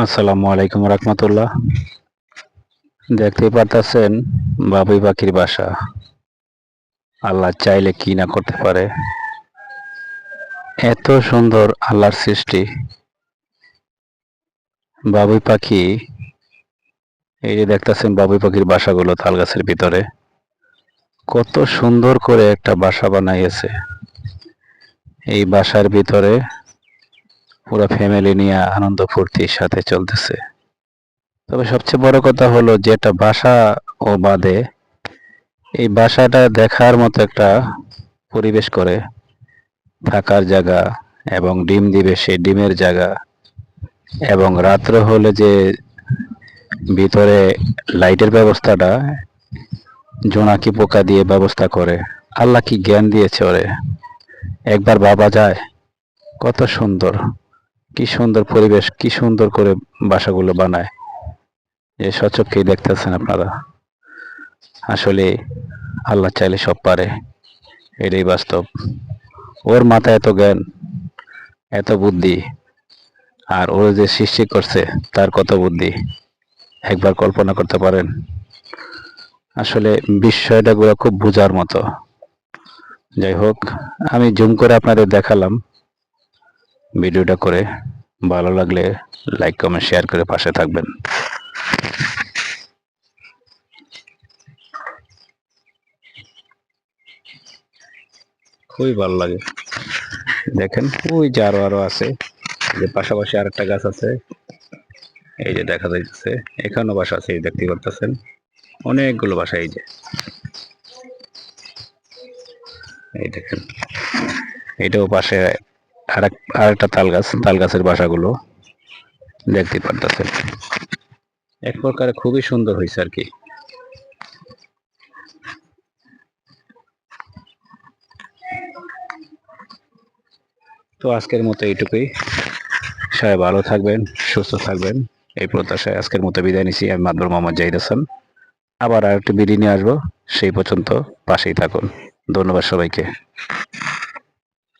আসসালামু আলাইকুম রহমতুল্লাহ। দেখতেই পারতেছেন বাবুই পাখির বাসা। আল্লাহ চাইলে কি না করতে পারে। এত সুন্দর আল্লাহর সৃষ্টি। বাবুই পাখি, এই যে দেখতেছেন বাবুই পাখির বাসাগুলো তাল গাছের ভিতরে কত সুন্দর করে একটা বাসা বানাইয়েছে। এই বাসার ভিতরে পুরো ফ্যামিলি নিয়ে আনন্দ ফুর্তির সাথে চলতেছে। তবে সবচেয়ে বড় কথা হলো যেটা বাসা ও বাদে এই বাসাটা দেখার মতো একটা পরিবেশ করে থাকার জায়গা এবং ডিম দিবে সেই ডিমের জায়গা এবং রাত্রে হলে যে ভিতরে লাইটের ব্যবস্থাটা জোনাকি পোকা দিয়ে ব্যবস্থা করে। আল্লাহ কি জ্ঞান দিয়েছে ওরে। একবার বাবা যায়, কত সুন্দর, কি সুন্দর পরিবেশ, কি সুন্দর করে বাসাগুলো বানায়, যে সচক্ষেই দেখতেছেন আপনারা। আসলে আল্লাহ চাইলে সব পারে, এটাই বাস্তব। ওর মাথায় এত জ্ঞান, এত বুদ্ধি, আর ও যে সৃষ্টি করছে তার কত বুদ্ধি, একবার কল্পনা করতে পারেন। আসলে বিষয়টা গুলো খুব বোঝার মতো। যাই হোক, আমি জুম করে আপনাদের দেখালাম ভিডিওটা করে। ভালো লাগলে লাইক কমেন্ট শেয়ার করে পাশে থাকবেন। খুবই ভালো লাগে। দেখেন ওই যে আরো আছে, যে পাশাপাশি আরেকটা গাছ আছে, এই যে দেখা যাইতেছে এখানেও বাসা আছে, এই দেখতে পারতেছেন অনেকগুলো বাসা। এই যে এই দেখেন, এটাও পাশে আরেকটা তাল গাছের বাসাগুলো দেখতে পারতেছেন। এক প্রকারে খুবই সুন্দর হয়েছে আর কি। তো আজকের মতো এইটুকুই। সবাই ভালো থাকবেন, সুস্থ থাকবেন, এই প্রত্যাশায় আজকের মতো বিদায় নিছি। আমি মাদবর মোহাম্মদ জাহিদ হাসান। আবার আরেকটি ভিডিও নিয়ে আসবো। সেই পর্যন্ত পাশেই থাকুন। ধন্যবাদ সবাইকে।